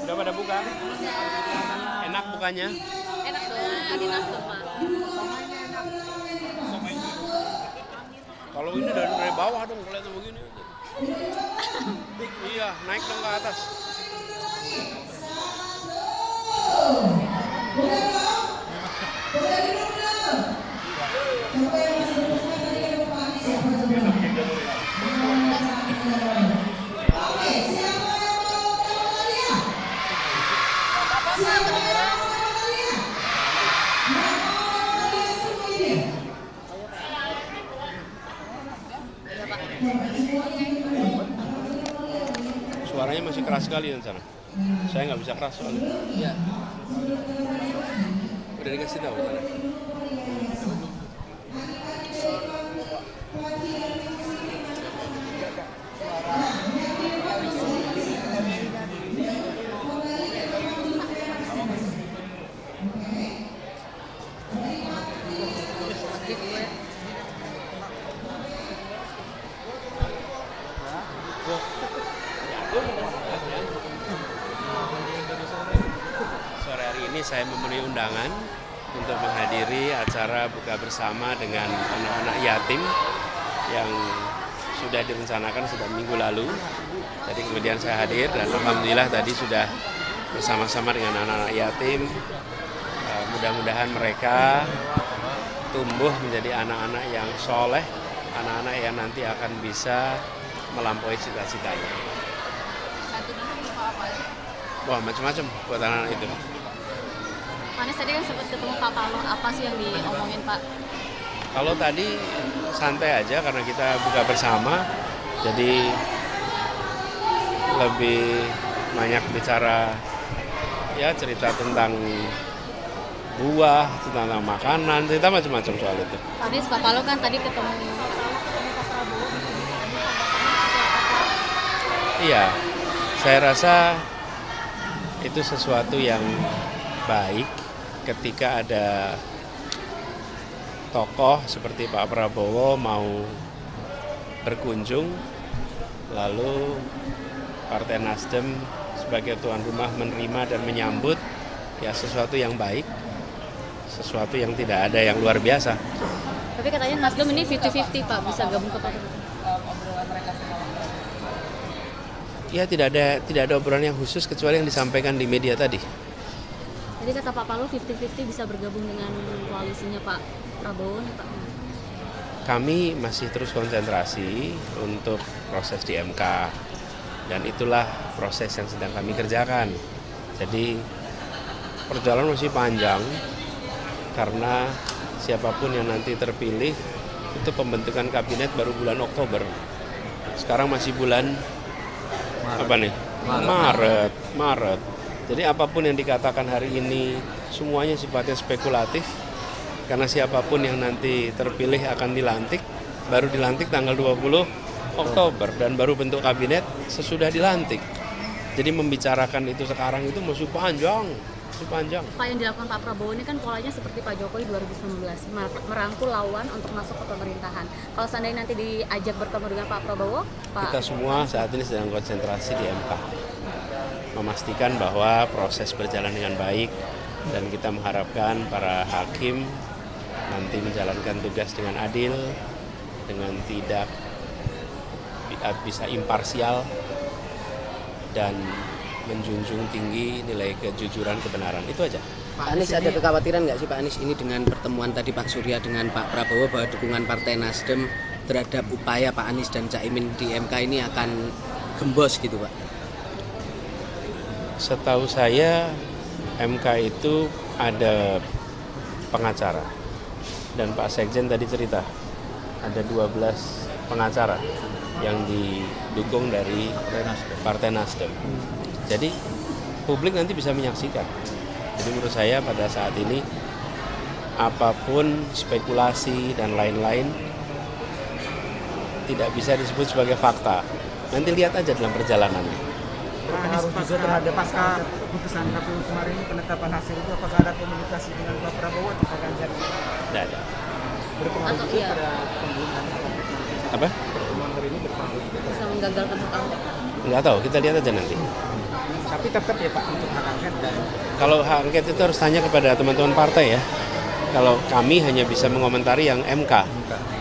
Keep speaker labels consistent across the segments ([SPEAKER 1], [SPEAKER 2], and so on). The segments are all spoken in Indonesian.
[SPEAKER 1] Udah pada buka? Enak bukannya?
[SPEAKER 2] Enak dong, tadi Nasdem mah.
[SPEAKER 1] Kalau ini dari bawah dong, kelihatan begini. Iya, naik dong ke atas. Suaranya masih keras sekali di sana. Saya nggak bisa keras soalnya.
[SPEAKER 3] Iya.
[SPEAKER 1] Udah dikasih tahu sana. Sore hari ini saya memenuhi undangan untuk menghadiri acara buka bersama dengan anak-anak yatim yang sudah direncanakan sejak minggu lalu. Jadi kemudian saya hadir dan alhamdulillah tadi sudah bersama-sama dengan anak-anak yatim. Mudah-mudahan mereka tumbuh menjadi anak-anak yang soleh, anak-anak yang nanti akan bisa melampaui cita-citanya. Wah, macam-macam buat anak-anak itu.
[SPEAKER 2] Pak Anies tadi kan sempat ketemu Pak Paloh, apa sih yang diomongin Pak?
[SPEAKER 1] Kalau tadi santai aja karena kita buka bersama, jadi lebih banyak bicara ya cerita tentang buah, tentang makanan, cerita macam-macam soal itu.
[SPEAKER 2] Pak Anies, Pak Paloh kan tadi ketemu Pak Prabowo.
[SPEAKER 1] Iya, saya rasa itu sesuatu yang baik ketika ada tokoh seperti Pak Prabowo mau berkunjung, lalu Partai Nasdem sebagai tuan rumah menerima dan menyambut, ya sesuatu yang baik, sesuatu yang tidak ada yang luar biasa.
[SPEAKER 2] Tapi katanya Nasdem ini 50-50 Pak, bisa gabung ke Partai.
[SPEAKER 1] Ya tidak ada obrolan yang khusus kecuali yang disampaikan di media tadi.
[SPEAKER 2] Jadi kata Pak Paloh 50-50 bisa bergabung dengan koalisinya Pak Prabowo nih Pak.
[SPEAKER 1] Kami masih terus konsentrasi untuk proses di MK dan itulah proses yang sedang kami kerjakan. Jadi perjalanan masih panjang karena siapapun yang nanti terpilih itu pembentukan kabinet baru bulan Oktober. Sekarang masih bulan Maret. Jadi apapun yang dikatakan hari ini semuanya sifatnya spekulatif karena siapapun yang nanti terpilih akan dilantik, baru dilantik tanggal 20 Oktober dan baru bentuk kabinet sesudah dilantik. Jadi membicarakan itu sekarang itu masih panjang.
[SPEAKER 2] Pak, yang dilakukan Pak Prabowo ini kan polanya seperti Pak Jokowi 2019, merangkul lawan untuk masuk ke pemerintahan. Kalau seandainya nanti diajak bertemu dengan Pak Prabowo, Pak...
[SPEAKER 1] Kita semua saat ini sedang konsentrasi di MK. Memastikan bahwa proses berjalan dengan baik dan kita mengharapkan para hakim nanti menjalankan tugas dengan adil, dengan tidak bisa imparsial dan menjunjung tinggi nilai kejujuran kebenaran. Itu aja.
[SPEAKER 3] Pak Anies ada kekhawatiran nggak sih Pak Anies ini dengan pertemuan tadi Pak Surya dengan Pak Prabowo bahwa dukungan Partai Nasdem terhadap upaya Pak Anies dan Caimin di MK ini akan gembos gitu Pak?
[SPEAKER 1] Setahu saya MK itu ada pengacara dan Pak Sekjen tadi cerita ada 12 pengacara yang didukung dari Partai Nasdem. Jadi publik nanti bisa menyaksikan. Jadi menurut saya pada saat ini apapun spekulasi dan lain-lain tidak bisa disebut sebagai fakta. Nanti lihat aja dalam perjalanannya.
[SPEAKER 4] Pak Anies juga terhadap pasca putusan KPU kemarin penetapan hasil itu apakah ada komunikasi dengan Pak Prabowo atau Pak Ganjar?
[SPEAKER 1] Tidak ada.
[SPEAKER 4] Berpengaruh
[SPEAKER 2] Atau iya,
[SPEAKER 4] pada pembunuhan
[SPEAKER 1] Apa?
[SPEAKER 4] pertemuan hari ini berpengaruh juga.
[SPEAKER 2] bisa menggagalkan hak angket.
[SPEAKER 1] Nggak tahu, kita lihat aja nanti.
[SPEAKER 4] Tapi tetap ya Pak untuk hak angket dan
[SPEAKER 1] Kalau hak angket itu harus tanya kepada teman-teman partai ya. Kalau kami hanya bisa mengomentari yang MK.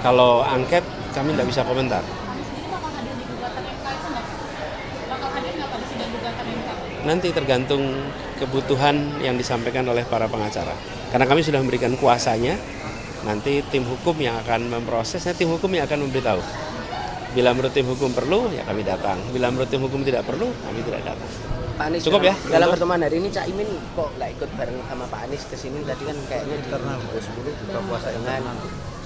[SPEAKER 1] Kalau angket kami tidak bisa komentar. Nanti tergantung kebutuhan yang disampaikan oleh para pengacara. Karena kami sudah memberikan kuasanya, nanti tim hukum yang akan memprosesnya, tim hukum yang akan memberitahu. Bila menurut tim hukum perlu, ya kami datang. Bila menurut tim hukum tidak perlu, kami tidak datang.
[SPEAKER 3] Pak Anies,
[SPEAKER 1] Cukup ya?
[SPEAKER 3] dalam pertemuan hari ini Cak Imin kok nggak ikut bareng sama Pak Anies ke sini? Tadi kan kayaknya di Pukul 10 buka puasa dengan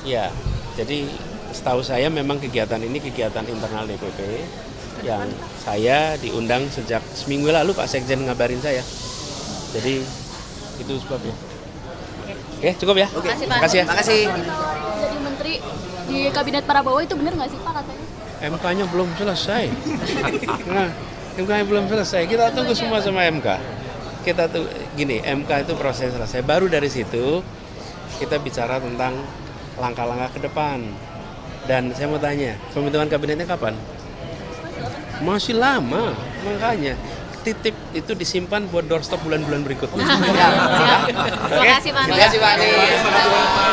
[SPEAKER 1] Ya, jadi setahu saya memang kegiatan ini kegiatan internal DPP yang saya diundang sejak seminggu lalu Pak Sekjen ngabarin saya. Jadi itu sebabnya. Oke, cukup ya?
[SPEAKER 3] Oke,
[SPEAKER 2] Makasih, Pak.
[SPEAKER 1] Makasih ya.
[SPEAKER 3] Makasih.
[SPEAKER 2] Jadi menteri di kabinet Prabowo itu benar nggak sih Pak katanya?
[SPEAKER 1] MK-nya belum selesai. Nah, MK-nya belum selesai. Kita tunggu semua sama MK. Kita tuh gini, MK itu proses selesai. Baru dari situ kita bicara tentang langkah-langkah ke depan. Dan saya mau tanya, pembentukan kabinetnya kapan? Masih lama, makanya titip itu disimpan buat doorstop bulan-bulan berikutnya.
[SPEAKER 2] Siap. Terima kasih Pak.
[SPEAKER 3] Terima kasih Pak Anies.